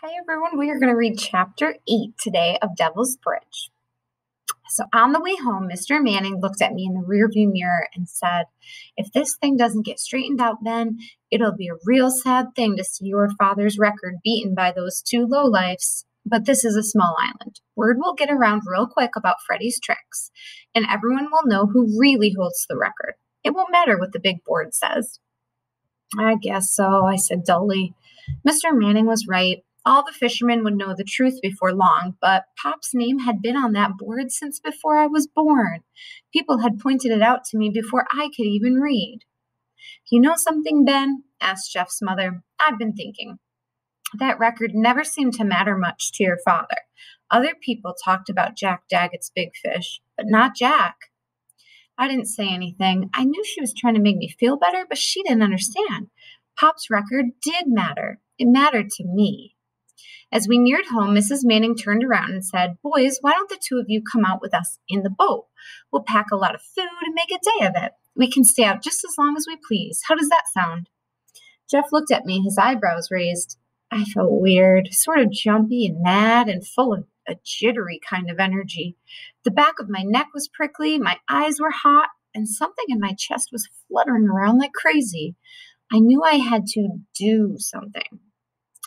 Hi everyone, we are going to read chapter 8 today of Devil's Bridge. So on the way home, Mr. Manning looked at me in the rearview mirror and said, "If this thing doesn't get straightened out, Ben, it'll be a real sad thing to see your father's record beaten by those two lowlifes. But this is a small island. Word will get around real quick about Freddie's tricks, and everyone will know who really holds the record. It won't matter what the big board says." "I guess so," I said dully. Mr. Manning was right. All the fishermen would know the truth before long, but Pop's name had been on that board since before I was born. People had pointed it out to me before I could even read. "You know something, Ben?" asked Jeff's mother. "I've been thinking. That record never seemed to matter much to your father. Other people talked about Jack Daggett's big fish, but not Jack." I didn't say anything. I knew she was trying to make me feel better, but she didn't understand. Pop's record did matter. It mattered to me. As we neared home, Mrs. Manning turned around and said, "Boys, why don't the two of you come out with us in the boat? We'll pack a lot of food and make a day of it. We can stay out just as long as we please. How does that sound?" Jeff looked at me, his eyebrows raised. I felt weird, sort of jumpy and mad and full of a jittery kind of energy. The back of my neck was prickly, my eyes were hot, and something in my chest was fluttering around like crazy. I knew I had to do something.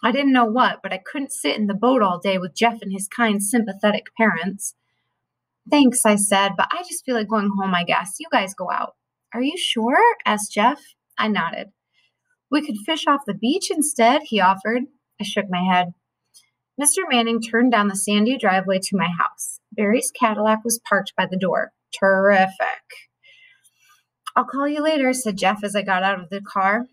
I didn't know what, but I couldn't sit in the boat all day with Jeff and his kind, sympathetic parents. "Thanks," I said, "but I just feel like going home, I guess. You guys go out." "Are you sure?" asked Jeff. I nodded. "We could fish off the beach instead," he offered. I shook my head. Mr. Manning turned down the sandy driveway to my house. Barry's Cadillac was parked by the door. Terrific. "I'll call you later," said Jeff as I got out of the car.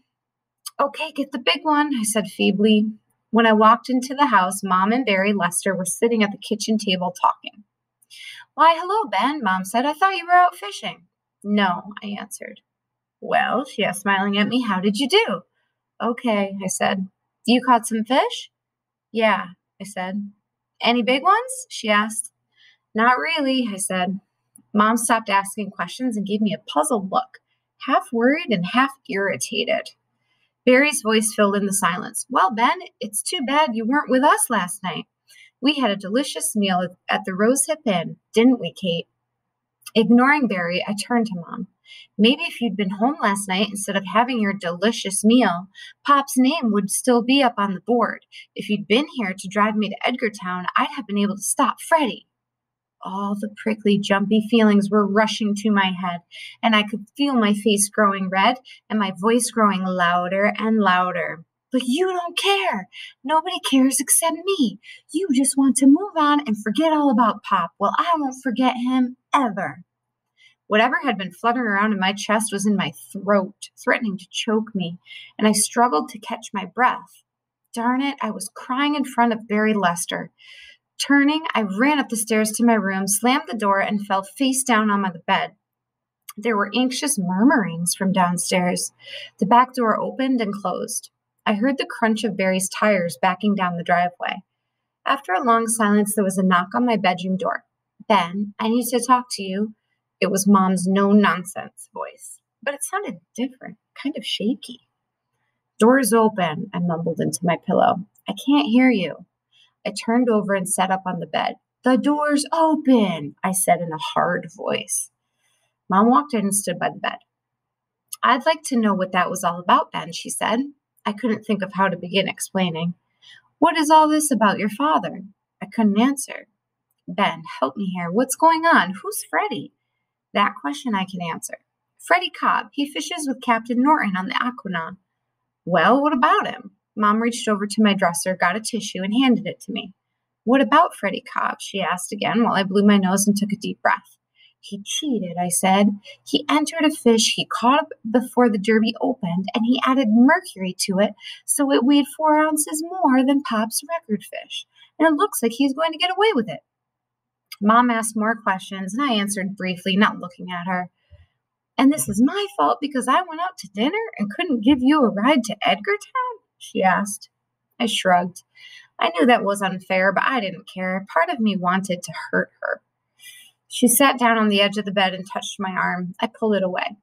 "Okay, get the big one," I said feebly. When I walked into the house, Mom and Barry Lester were sitting at the kitchen table talking. "Why, hello, Ben," Mom said. "I thought you were out fishing." "No," I answered. "Well," she asked, smiling at me, "how did you do?" "Okay," I said. "You caught some fish?" "Yeah," I said. "Any big ones?" she asked. "Not really," I said. Mom stopped asking questions and gave me a puzzled look, half worried and half irritated. Barry's voice filled in the silence. "Well, Ben, it's too bad you weren't with us last night. We had a delicious meal at the Rosehip Inn, didn't we, Kate?" Ignoring Barry, I turned to Mom. "Maybe if you'd been home last night instead of having your delicious meal, Pop's name would still be up on the board. If you'd been here to drive me to Edgartown, I'd have been able to stop Freddie." All the prickly, jumpy feelings were rushing to my head, and I could feel my face growing red and my voice growing louder and louder. "But you don't care. Nobody cares except me. You just want to move on and forget all about Pop. Well, I won't forget him ever." Whatever had been fluttering around in my chest was in my throat, threatening to choke me, and I struggled to catch my breath. Darn it, I was crying in front of Barry Lester. Turning, I ran up the stairs to my room, slammed the door, and fell face down on the bed. There were anxious murmurings from downstairs. The back door opened and closed. I heard the crunch of Barry's tires backing down the driveway. After a long silence, there was a knock on my bedroom door. "Ben, I need to talk to you." It was Mom's no-nonsense voice, but it sounded different, kind of shaky. "Door's open," I mumbled into my pillow. "I can't hear you." I turned over and sat up on the bed. "The door's open," I said in a hard voice. Mom walked in and stood by the bed. "I'd like to know what that was all about, Ben," she said. I couldn't think of how to begin explaining. "What is all this about your father?" I couldn't answer. "Ben, help me here. What's going on? Who's Freddie?" That question I can answer. "Freddie Cobb. He fishes with Captain Norton on the Aquanaut." "Well, what about him?" Mom reached over to my dresser, got a tissue, and handed it to me. "What about Freddie Cobb?" she asked again while I blew my nose and took a deep breath. "He cheated," I said. "He entered a fish he caught before the derby opened, and he added mercury to it so it weighed 4 ounces more than Pop's record fish. And it looks like he's going to get away with it." Mom asked more questions, and I answered briefly, not looking at her. "And this is my fault because I went out to dinner and couldn't give you a ride to Edgartown?" she asked. I shrugged. I knew that was unfair, but I didn't care. Part of me wanted to hurt her. She sat down on the edge of the bed and touched my arm. I pulled it away.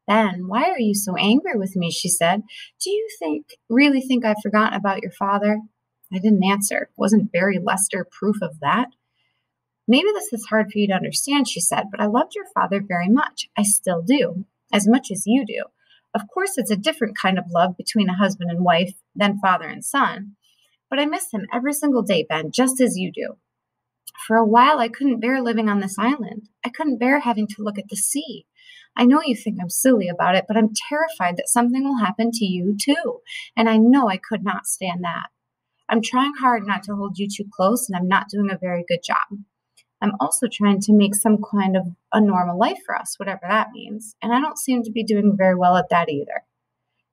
"Ben, why are you so angry with me?" she said. "Do you really think I've forgotten about your father?" I didn't answer. Wasn't Barry Lester proof of that? Maybe this is hard for you to understand, she said, but I loved your father very much. I still do, as much as you do. Of course, it's a different kind of love between a husband and wife than father and son, but I miss him every single day, Ben, just as you do. For a while, I couldn't bear living on this island. I couldn't bear having to look at the sea. I know you think I'm silly about it, but I'm terrified that something will happen to you, too, and I know I could not stand that. I'm trying hard not to hold you too close, and I'm not doing a very good job. I'm also trying to make some kind of a normal life for us, whatever that means, and I don't seem to be doing very well at that either.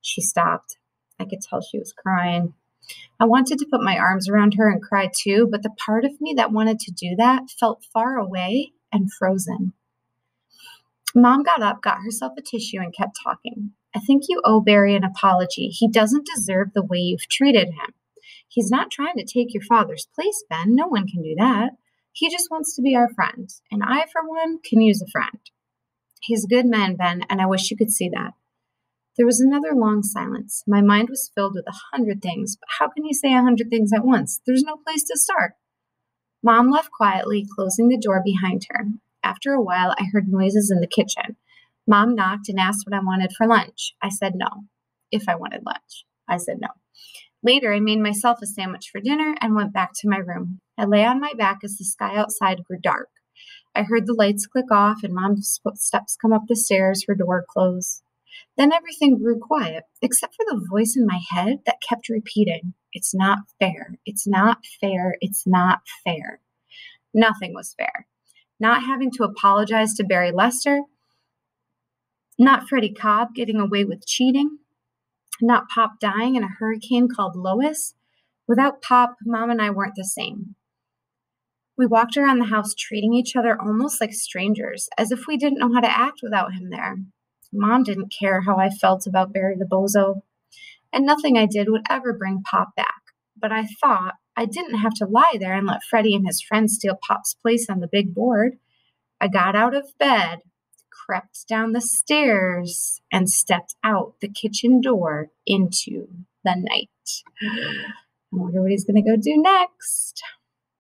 She stopped. I could tell she was crying. I wanted to put my arms around her and cry too, but the part of me that wanted to do that felt far away and frozen. Mom got up, got herself a tissue, and kept talking. I think you owe Barry an apology. He doesn't deserve the way you've treated him. He's not trying to take your father's place, Ben. No one can do that. He just wants to be our friend, and I, for one, can use a friend. He's a good man, Ben, and I wish you could see that. There was another long silence. My mind was filled with 100 things, but how can you say 100 things at once? There's no place to start. Mom left quietly, closing the door behind her. After a while, I heard noises in the kitchen. Mom knocked and asked what I wanted for lunch. I said no. If I wanted lunch. I said no. Later, I made myself a sandwich for dinner and went back to my room. I lay on my back as the sky outside grew dark. I heard the lights click off and Mom's footsteps come up the stairs, her door close. Then everything grew quiet, except for the voice in my head that kept repeating, "It's not fair, it's not fair, it's not fair." Nothing was fair. Not having to apologize to Barry Lester, not Freddie Cobb getting away with cheating, not Pop dying in a hurricane called Lois. Without Pop, Mom and I weren't the same. We walked around the house treating each other almost like strangers, as if we didn't know how to act without him there. Mom didn't care how I felt about Barry the Bozo, and nothing I did would ever bring Pop back. But I thought I didn't have to lie there and let Freddie and his friends steal Pop's place on the big board. I got out of bed, crept down the stairs, and stepped out the kitchen door into the night. I wonder what he's going to go do next.